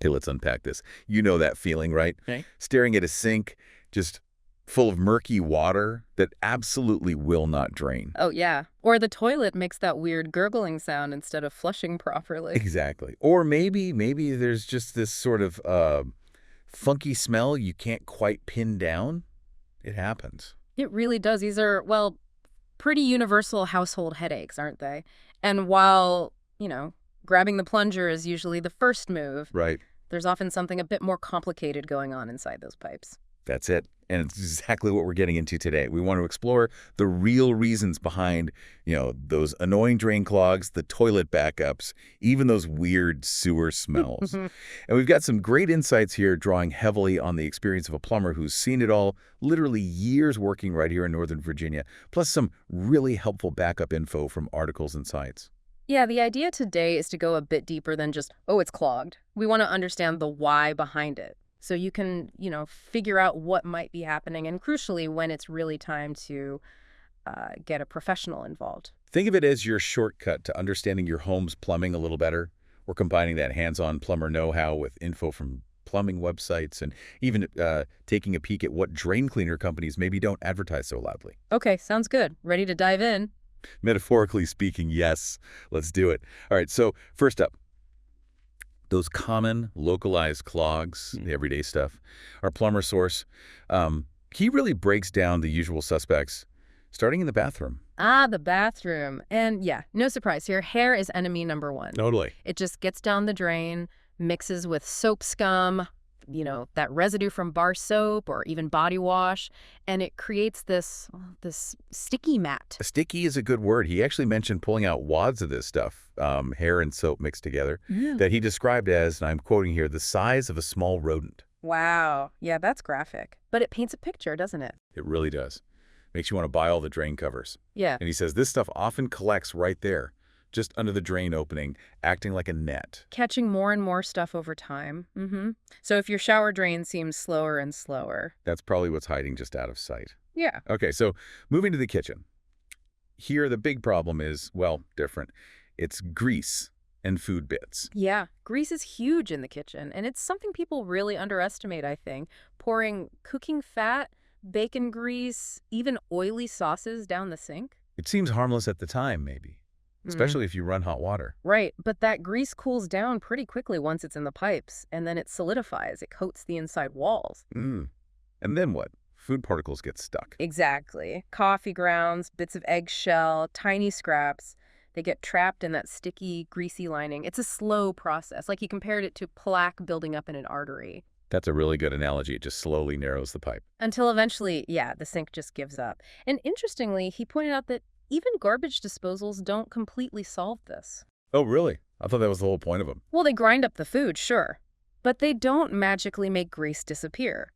Hey, let's unpack this. You know that feeling, right? Okay. Staring at a sink just full of murky water that absolutely will not drain. Oh, yeah. Or the toilet makes that weird gurgling sound instead of flushing properly. Exactly. Or maybe there's just this sort of funky smell you can't quite pin down. It happens. It really does. These are, well, pretty universal household headaches, aren't they? And while, grabbing the plunger is usually the first move, Right. there's often something a bit more complicated going on inside those pipes. That's it. And it's exactly what we're getting into today. We want to explore the real reasons behind, those annoying drain clogs, the toilet backups, even those weird sewer smells. And we've got some great insights here drawing heavily on the experience of a plumber who's seen it all, literally years working right here in Northern Virginia, plus some really helpful backup info from articles and sites. Yeah, the idea today is to go a bit deeper than just, oh, it's clogged. We want to understand the why behind it. So you can, figure out what might be happening and crucially when it's really time to get a professional involved. Think of it as your shortcut to understanding your home's plumbing a little better. We're combining that hands-on plumber know-how with info from plumbing websites and even taking a peek at what drain cleaner companies maybe don't advertise so loudly. Okay, sounds good. Ready to dive in? Metaphorically speaking, yes. Let's do it. All right, so first up, those common localized clogs, the everyday stuff, our plumber source, he really breaks down the usual suspects, starting in the bathroom. Ah, the bathroom. And yeah, no surprise here. Hair is enemy number one. Totally. It just gets down the drain, mixes with soap scum, that residue from bar soap or even body wash, and it creates this sticky mat. Sticky is a good word. He actually mentioned pulling out wads of this stuff, hair and soap mixed together, that he described as, and I'm quoting here, the size of a small rodent. Wow. Yeah, that's graphic. But it paints a picture, doesn't it? It really does. Makes you want to buy all the drain covers. Yeah. And he says this stuff often collects right there, just under the drain opening, acting like a net. Catching more and more stuff over time. So if your shower drain seems slower and slower. That's probably what's hiding just out of sight. Yeah. Okay, so moving to the kitchen. Here, the big problem is, well, different. It's grease and food bits. Yeah, grease is huge in the kitchen, and it's something people really underestimate, I think. Pouring cooking fat, bacon grease, even oily sauces down the sink. It seems harmless at the time, maybe, especially if you run hot water. Right, but that grease cools down pretty quickly once it's in the pipes, and then it solidifies. It coats the inside walls. And then what? Food particles get stuck. Exactly. Coffee grounds, bits of eggshell, tiny scraps. They get trapped in that sticky, greasy lining. It's a slow process, like he compared it to plaque building up in an artery. That's a really good analogy. It just slowly narrows the pipe. Until eventually, yeah, the sink just gives up. And interestingly, he pointed out that even garbage disposals don't completely solve this. Oh, really? I thought that was the whole point of them. Well, they grind up the food, sure, but they don't magically make grease disappear.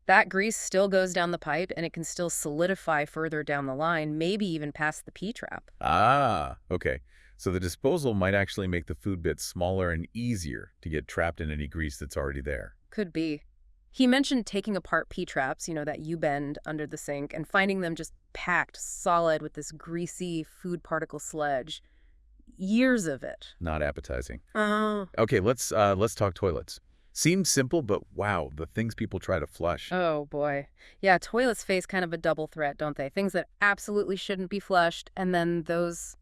That grease still goes down the pipe, and it can still solidify further down the line, maybe even past the P-trap. Ah, okay. So the disposal might actually make the food bits smaller and easier to get trapped in any grease that's already there. Could be. He mentioned taking apart P-traps, that U-bend under the sink, and finding them just packed solid with this greasy food particle sludge. Years of it. Not appetizing. Oh. Okay, let's talk toilets. Seems simple, but wow, the things people try to flush. Oh, boy. Yeah, toilets face kind of a double threat, don't they? Things that absolutely shouldn't be flushed, and then those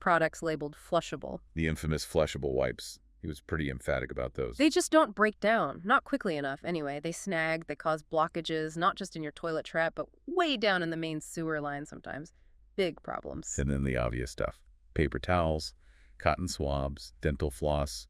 products labeled flushable. The infamous flushable wipes. He was pretty emphatic about those. They just don't break down. Not quickly enough, anyway. They snag, they cause blockages, not just in your toilet trap, but way down in the main sewer line sometimes. Big problems. And then the obvious stuff. Paper towels, cotton swabs, dental floss,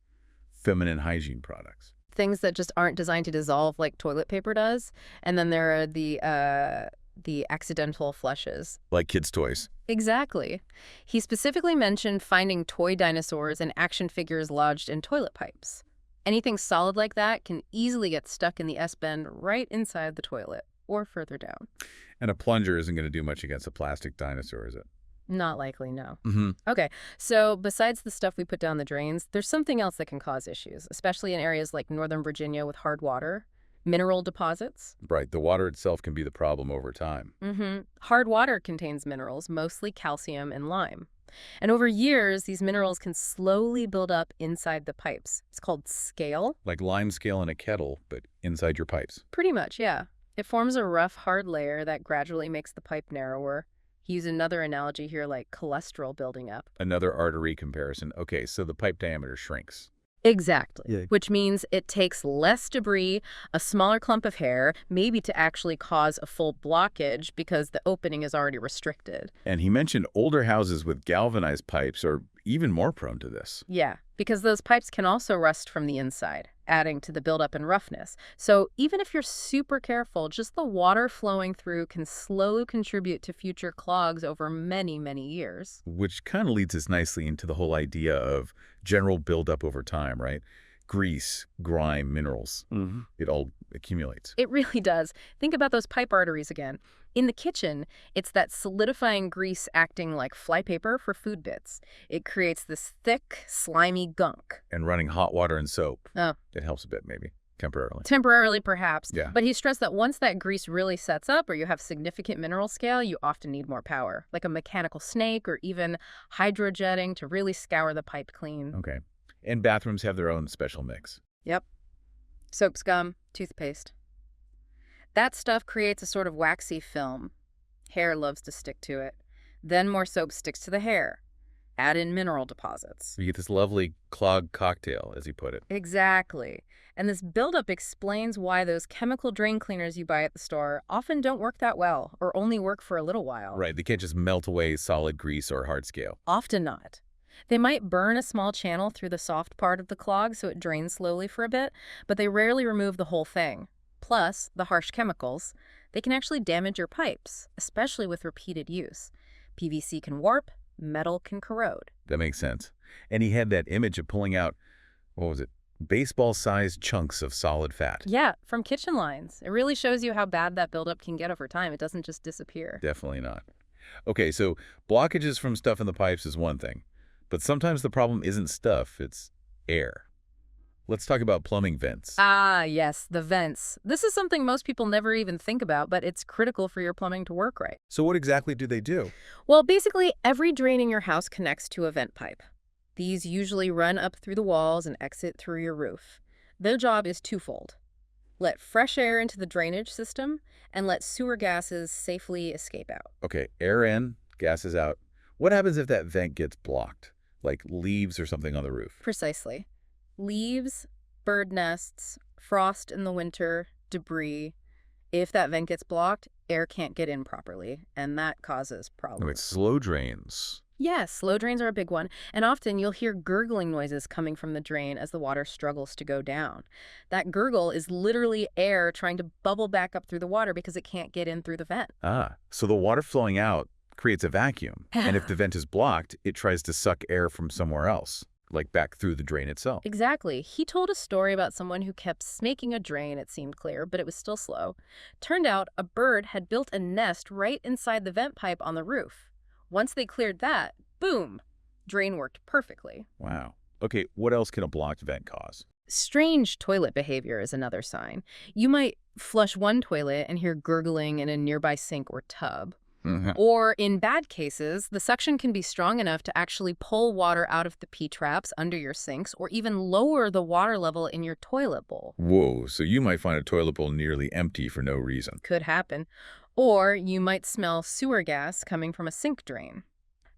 feminine hygiene products. Things that just aren't designed to dissolve like toilet paper does. And then there are the accidental flushes. Like kids' toys. Exactly. He specifically mentioned finding toy dinosaurs and action figures lodged in toilet pipes. Anything solid like that can easily get stuck in the S-bend right inside the toilet or further down. And a plunger isn't going to do much against a plastic dinosaur, is it? Not likely, no. Okay, so besides the stuff we put down the drains, there's something else that can cause issues, especially in areas like Northern Virginia with hard water. Mineral deposits. Right, the water itself can be the problem over time. Hard water contains minerals, mostly calcium and lime. And over years, these minerals can slowly build up inside the pipes. It's called scale. Like lime scale in a kettle, but inside your pipes. Pretty much, yeah. It forms a rough, hard layer that gradually makes the pipe narrower. He used another analogy here like cholesterol building up. Another artery comparison. Okay, so the pipe diameter shrinks. Exactly. Yeah. Which means it takes less debris, a smaller clump of hair, maybe to actually cause a full blockage because the opening is already restricted. And he mentioned older houses with galvanized pipes are even more prone to this. Yeah, because those pipes can also rust from the inside, adding to the buildup and roughness. So even if you're super careful, just the water flowing through can slowly contribute to future clogs over many, many years. Which kind of leads us nicely into the whole idea of general buildup over time, right? Grease, grime, minerals. It all accumulates. It really does. Think about those pipe arteries again. In the kitchen, it's that solidifying grease acting like flypaper for food bits. It creates this thick, slimy gunk. And running hot water and soap. Oh. It helps a bit, maybe, temporarily. Temporarily, perhaps. Yeah. But he stressed that once that grease really sets up or you have significant mineral scale, you often need more power, like a mechanical snake or even hydrojetting to really scour the pipe clean. Okay. And bathrooms have their own special mix. Yep. Soap scum, toothpaste. That stuff creates a sort of waxy film. Hair loves to stick to it. Then more soap sticks to the hair. Add in mineral deposits. You get this lovely clogged cocktail, as he put it. Exactly. And this buildup explains why those chemical drain cleaners you buy at the store often don't work that well or only work for a little while. Right. They can't just melt away solid grease or hard scale. Often not. They might burn a small channel through the soft part of the clog so it drains slowly for a bit, but they rarely remove the whole thing. Plus, the harsh chemicals, they can actually damage your pipes, especially with repeated use. PVC can warp, metal can corrode. That makes sense. And he had that image of pulling out, what was it, baseball-sized chunks of solid fat. Yeah, from kitchen lines. It really shows you how bad that buildup can get over time. It doesn't just disappear. Definitely not. Okay, so blockages from stuff in the pipes is one thing, but sometimes the problem isn't stuff, it's air. Let's talk about plumbing vents. Ah, yes, the vents. This is something most people never even think about, but it's critical for your plumbing to work right. So what exactly do they do? Well, basically, every drain in your house connects to a vent pipe. These usually run up through the walls and exit through your roof. Their job is twofold. Let fresh air into the drainage system and let sewer gases safely escape out. Okay, air in, gases out. What happens if that vent gets blocked, like leaves or something on the roof? Precisely. Leaves, bird nests, frost in the winter, debris. If that vent gets blocked, air can't get in properly, and that causes problems. Like slow drains. Yes, slow drains are a big one, and often you'll hear gurgling noises coming from the drain as the water struggles to go down. That gurgle is literally air trying to bubble back up through the water because it can't get in through the vent. Ah, so the water flowing out creates a vacuum, and if the vent is blocked, it tries to suck air from somewhere else, like back through the drain itself. Exactly. He told a story about someone who kept snaking a drain, it seemed clear, but it was still slow. Turned out a bird had built a nest right inside the vent pipe on the roof. Once they cleared that, boom, drain worked perfectly. Wow. Okay, what else can a blocked vent cause? Strange toilet behavior is another sign. You might flush one toilet and hear gurgling in a nearby sink or tub. Or in bad cases, the suction can be strong enough to actually pull water out of the P-traps under your sinks or even lower the water level in your toilet bowl. Whoa, so you might find a toilet bowl nearly empty for no reason. Could happen. Or you might smell sewer gas coming from a sink drain.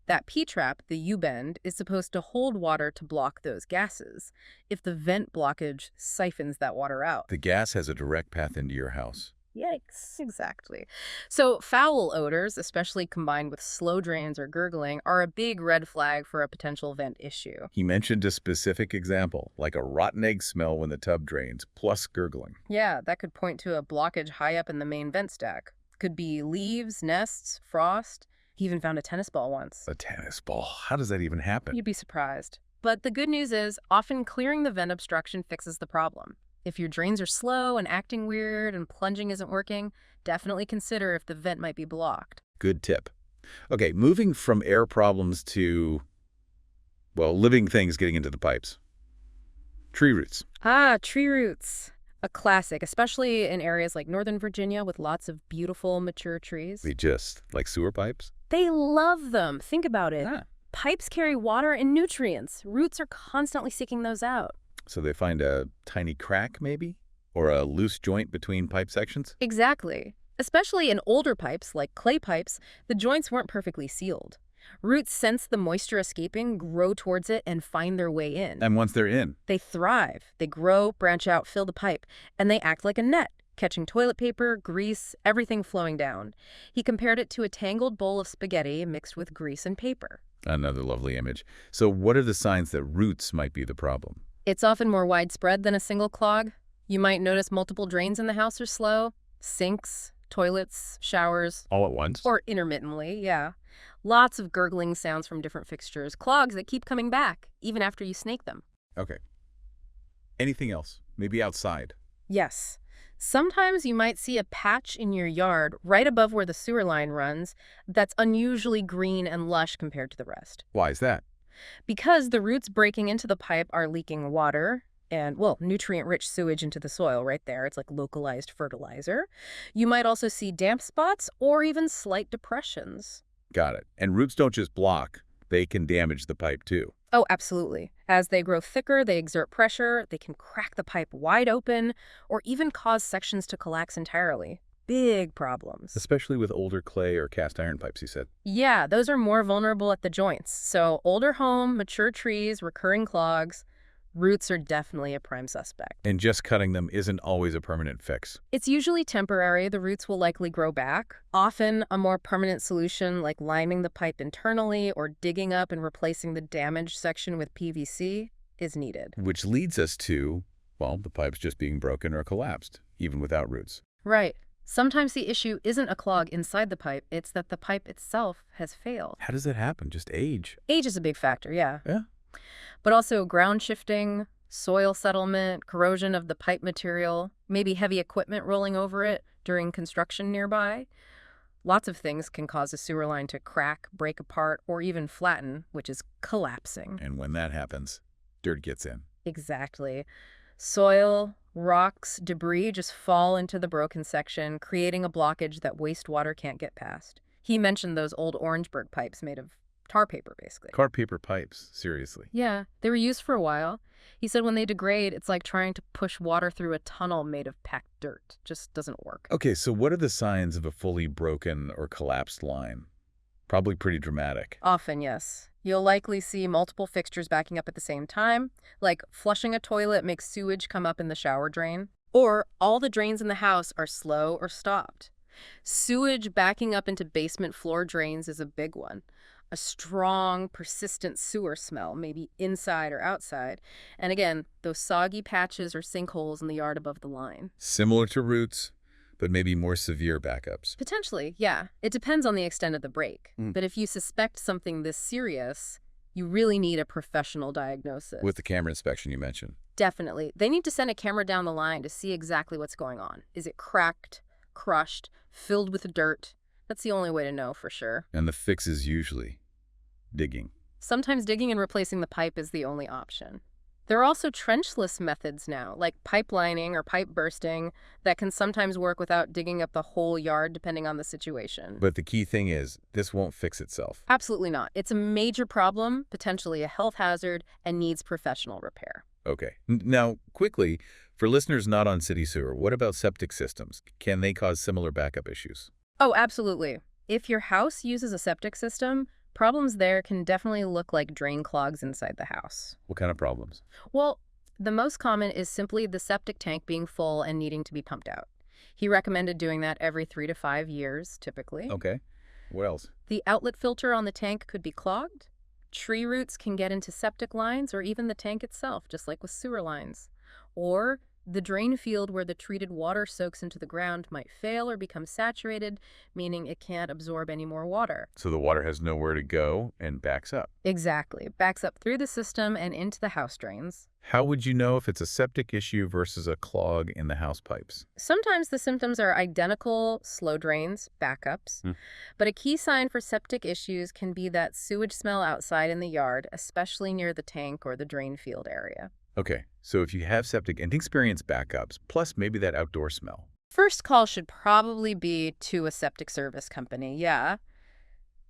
That P-trap, the U-bend, is supposed to hold water to block those gases. If the vent blockage siphons that water out. The gas has a direct path into your house. Yikes. Exactly. So foul odors, especially combined with slow drains or gurgling, are a big red flag for a potential vent issue. He mentioned a specific example, like a rotten egg smell when the tub drains, plus gurgling. Yeah, that could point to a blockage high up in the main vent stack. Could be leaves, nests, frost. He even found a tennis ball once. A tennis ball? How does that even happen? You'd be surprised. But the good news is, often clearing the vent obstruction fixes the problem. If your drains are slow and acting weird and plunging isn't working, definitely consider if the vent might be blocked. Good tip. Okay, moving from air problems to, well, living things getting into the pipes. Tree roots. Ah, tree roots. A classic, especially in areas like Northern Virginia with lots of beautiful, mature trees. They just, like sewer pipes? They love them. Think about it. Ah. Pipes carry water and nutrients. Roots are constantly seeking those out. So they find a tiny crack, maybe? Or a loose joint between pipe sections? Exactly. Especially in older pipes, like clay pipes, the joints weren't perfectly sealed. Roots sense the moisture escaping, grow towards it, and find their way in. And once they're in, They thrive. They grow, branch out, fill the pipe, and they act like a net, catching toilet paper, grease, everything flowing down. He compared it to a tangled bowl of spaghetti mixed with grease and paper. another lovely image. So what are the signs that roots might be the problem? It's often more widespread than a single clog. You might notice multiple drains in the house are slow, sinks, toilets, showers, All at once? or intermittently, yeah. Lots of gurgling sounds from different fixtures, clogs that keep coming back, even after you snake them. Okay. Anything else? Maybe outside? Yes. Sometimes you might see a patch in your yard right above where the sewer line runs that's unusually green and lush compared to the rest. Why is that? Because the roots breaking into the pipe are leaking water and, well, nutrient-rich sewage into the soil right there. It's like localized fertilizer. You might also see damp spots or even slight depressions. Got it. And roots don't just block, they can damage the pipe too. Oh, absolutely. As they grow thicker, they exert pressure, they can crack the pipe wide open, or even cause sections to collapse entirely. Big problems. Especially with older clay or cast iron pipes, you said. Yeah, those are more vulnerable at the joints. So older home, mature trees, recurring clogs, roots are definitely a prime suspect. And just cutting them isn't always a permanent fix. It's usually temporary. The roots will likely grow back. Often, a more permanent solution like liming the pipe internally or digging up and replacing the damaged section with PVC is needed. Which leads us to, well, the pipe's just being broken or collapsed, even without roots. Right. Sometimes the issue isn't a clog inside the pipe, it's that the pipe itself has failed. How does that happen? Just age? Age is a big factor, yeah. Yeah. But also ground shifting, soil settlement, corrosion of the pipe material, maybe heavy equipment rolling over it during construction nearby. Lots of things can cause a sewer line to crack, break apart, or even flatten, which is collapsing. And when that happens, dirt gets in. Exactly. Soil, rocks, debris just fall into the broken section, creating a blockage that wastewater can't get past. He mentioned those old Orangeburg pipes made of tar paper, basically. Car paper pipes, seriously. Yeah, they were used for a while. He said when they degrade, it's like trying to push water through a tunnel made of packed dirt. Just doesn't work. Okay, so what are the signs of a fully broken or collapsed line? Probably pretty dramatic. Often, yes. You'll likely see multiple fixtures backing up at the same time, like flushing a toilet makes sewage come up in the shower drain, or all the drains in the house are slow or stopped. Sewage backing up into basement floor drains is a big one. A strong, persistent sewer smell, maybe inside or outside. And again, those soggy patches or sinkholes in the yard above the line. Similar to roots, but maybe more severe backups. Potentially, yeah. It depends on the extent of the break. But if you suspect something this serious, you really need a professional diagnosis. With the camera inspection you mentioned. Definitely. They need to send a camera down the line to see exactly what's going on. Is it cracked, crushed, filled with dirt? That's the only way to know for sure. And the fix is usually digging. Sometimes digging and replacing the pipe is the only option. There are also trenchless methods now, like pipelining or pipe bursting, that can sometimes work without digging up the whole yard depending on the situation. But the key thing is, this won't fix itself. Absolutely not. It's a major problem, potentially a health hazard, and needs professional repair. Okay. Now, quickly, for listeners not on city sewer, what about septic systems? Can they cause similar backup issues? Oh, absolutely. If your house uses a septic system, problems there can definitely look like drain clogs inside the house. What kind of problems? Well, the most common is simply the septic tank being full and needing to be pumped out. He recommended doing that every 3 to 5 years, typically. Okay. What else? The outlet filter on the tank could be clogged. Tree roots can get into septic lines or even the tank itself, just like with sewer lines. Or the drain field where the treated water soaks into the ground might fail or become saturated, meaning it can't absorb any more water. So the water has nowhere to go and backs up. Exactly. Backs up through the system and into the house drains. How would you know if it's a septic issue versus a clog in the house pipes? Sometimes the symptoms are identical, slow drains, backups. But a key sign for septic issues can be that sewage smell outside in the yard, especially near the tank or the drain field area. Okay, so if you have septic and experience backups, plus maybe that outdoor smell. First call should probably be to a septic service company, yeah.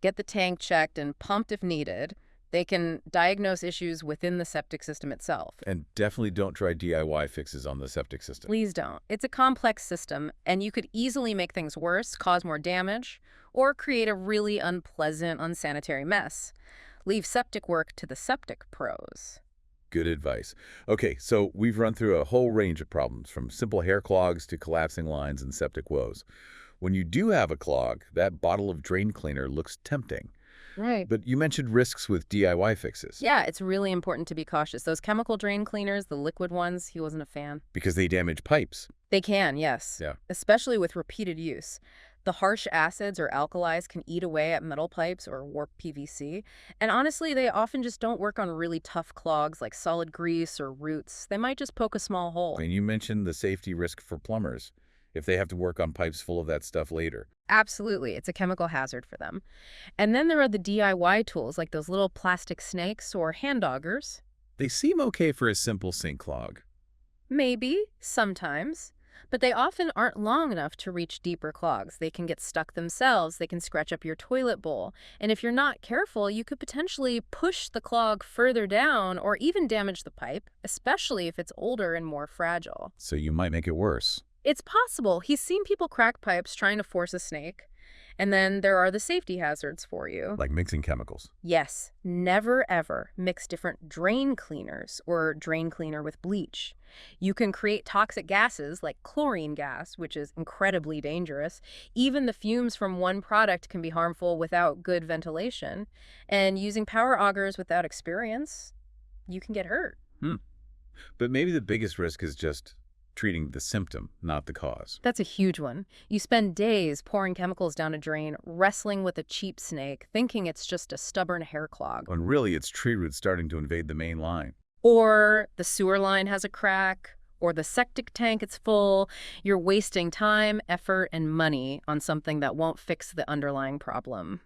Get the tank checked and pumped if needed. They can diagnose issues within the septic system itself. And definitely don't try DIY fixes on the septic system. Please don't. It's a complex system, and you could easily make things worse, cause more damage, or create a really unpleasant, unsanitary mess. Leave septic work to the septic pros. Good advice. Okay, so we've run through a whole range of problems, from simple hair clogs to collapsing lines and septic woes. When you do have a clog, that bottle of drain cleaner looks tempting. Right. But you mentioned risks with DIY fixes. Yeah, it's really important to be cautious. Those chemical drain cleaners, the liquid ones, he wasn't a fan. Because they damage pipes. They can, yes. Yeah. Especially with repeated use. The harsh acids or alkalis can eat away at metal pipes or warp PVC. And honestly, they often just don't work on really tough clogs like solid grease or roots. They might just poke a small hole. And you mentioned the safety risk for plumbers if they have to work on pipes full of that stuff later. Absolutely. It's a chemical hazard for them. And then there are the DIY tools like those little plastic snakes or hand augers. They seem okay for a simple sink clog. Maybe, sometimes. But they often aren't long enough to reach deeper clogs. They can get stuck themselves. They can scratch up your toilet bowl. And if you're not careful, you could potentially push the clog further down or even damage the pipe, especially if it's older and more fragile. So you might make it worse. It's possible. He's seen people crack pipes trying to force a snake. And then there are the safety hazards for you. Like mixing chemicals. Yes, never ever mix different drain cleaners or drain cleaner with bleach. You can create toxic gases like chlorine gas, which is incredibly dangerous. Even the fumes from one product can be harmful without good ventilation. And using power augers without experience, you can get hurt. But maybe the biggest risk is just treating the symptom, not the cause. That's a huge one. You spend days pouring chemicals down a drain, wrestling with a cheap snake, thinking it's just a stubborn hair clog. When really it's tree roots starting to invade the main line. Or the sewer line has a crack, or the septic tank is full. You're wasting time, effort, and money on something that won't fix the underlying problem.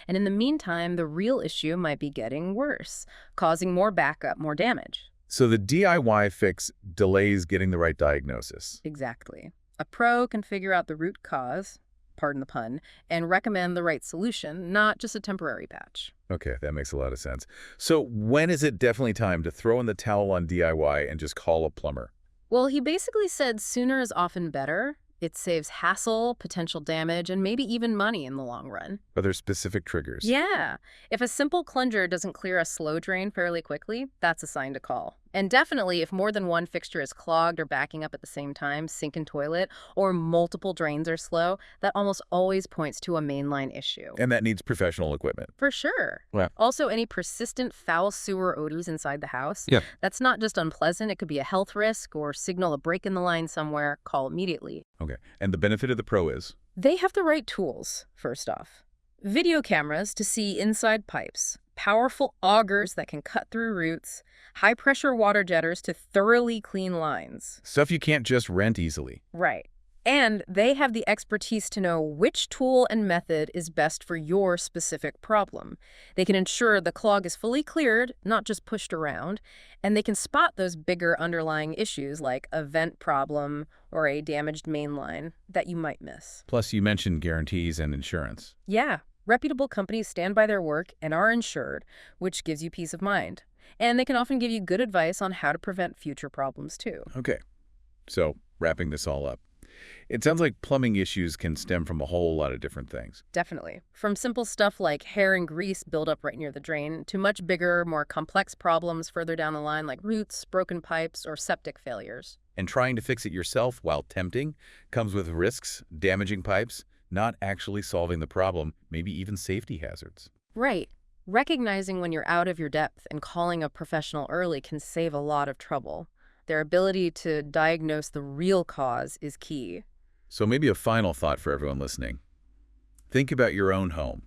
And in the meantime, the real issue might be getting worse, causing more backup, more damage. So the DIY fix delays getting the right diagnosis. Exactly. A pro can figure out the root cause, pardon the pun, and recommend the right solution, not just a temporary patch. Okay, that makes a lot of sense. So when is it definitely time to throw in the towel on DIY and just call a plumber? Well, he basically said sooner is often better. It saves hassle, potential damage, and maybe even money in the long run. Are there specific triggers? Yeah. If a simple plunger doesn't clear a slow drain fairly quickly, that's a sign to call. And definitely, if more than one fixture is clogged or backing up at the same time, sink and toilet, or multiple drains are slow, that almost always points to a mainline issue. And that needs professional equipment. For sure. Yeah. Also, any persistent foul sewer odors inside the house, Yeah. that's not just unpleasant, it could be a health risk or signal a break in the line somewhere. Call immediately. Okay. And the benefit of the pro is? They have the right tools, first off. Video cameras to see inside pipes, powerful augers that can cut through roots, high-pressure water jetters to thoroughly clean lines. Stuff you can't just rent easily. Right. And they have the expertise to know which tool and method is best for your specific problem. They can ensure the clog is fully cleared, not just pushed around, and they can spot those bigger underlying issues like a vent problem or a damaged main line that you might miss. Plus, you mentioned guarantees and insurance. Yeah, reputable companies stand by their work and are insured, which gives you peace of mind. And they can often give you good advice on how to prevent future problems, too. Okay. So, wrapping this all up. It sounds like plumbing issues can stem from a whole lot of different things. Definitely. From simple stuff like hair and grease buildup right near the drain to much bigger, more complex problems further down the line like roots, broken pipes, or septic failures. And trying to fix it yourself while tempting comes with risks, damaging pipes, not actually solving the problem, maybe even safety hazards. Right. Recognizing when you're out of your depth and calling a professional early can save a lot of trouble. Their ability to diagnose the real cause is key. So maybe a final thought for everyone listening. Think about your own home.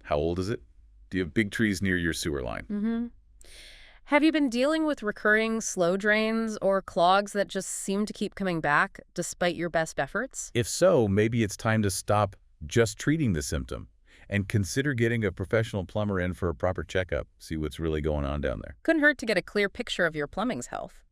How old is it? Do you have big trees near your sewer line? Have you been dealing with recurring slow drains or clogs that just seem to keep coming back despite your best efforts? If so, maybe it's time to stop just treating the symptom and consider getting a professional plumber in for a proper checkup, see what's really going on down there. Couldn't hurt to get a clear picture of your plumbing's health.